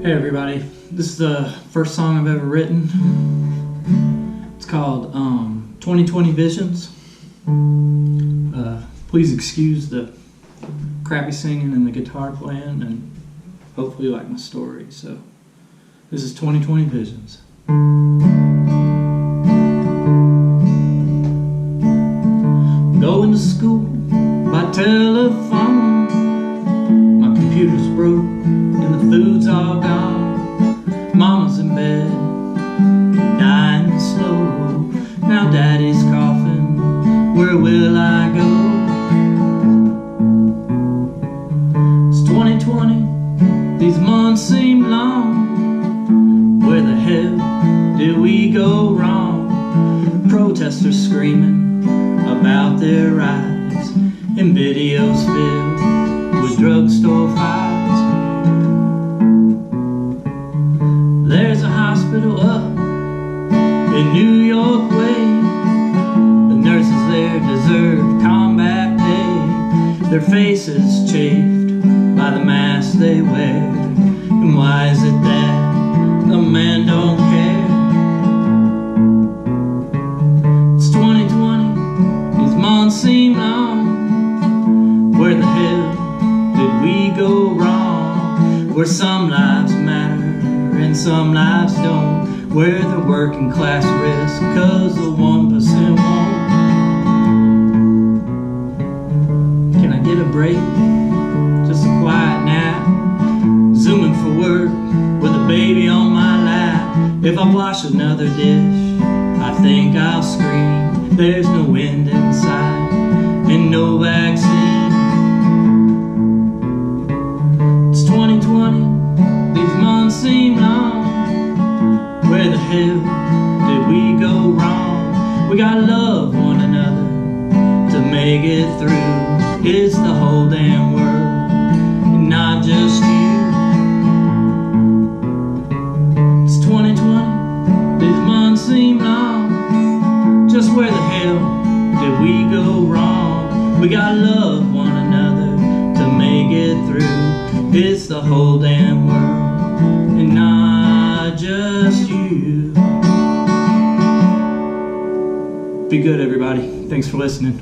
Hey everybody, this is the first song I've ever written. It's called 2020 Visions. Please excuse the crappy singing and the guitar playing, and hopefully you like my story. So this is 2020 Visions. Going to school by telephone. My computer's broke and the food's all gone. Mama's in bed, dying slow. Now daddy's coughing, where will I go? It's 2020, these months seem long. Where the hell did we go wrong? Protestors screaming about their rights, and videos filled with drugstore fights. There's a hospital up in New York way. The nurses there deserve combat pay. Their faces chafed by the mask they wear. And why is it that the men don't care? It's 2020, these months seem long. Where the hell did we go wrong? Where some lives matter and some lives don't. Where the working class risk cause the 1% won't. Can I get a break? Just a quiet nap. Zooming for work with a baby on my lap. If I wash another dish, I think I'll scream. There's no wind inside and no vaccine. It's 2020, these months seem long. Where the hell did we go wrong? We gotta love one another to make it through. It's the whole damn world and not just you. It's 2020, these months seem long. Just where the hell did we go wrong? We gotta love one another to make it through. It's the whole damn world and not just you. Be good, everybody. Thanks for listening.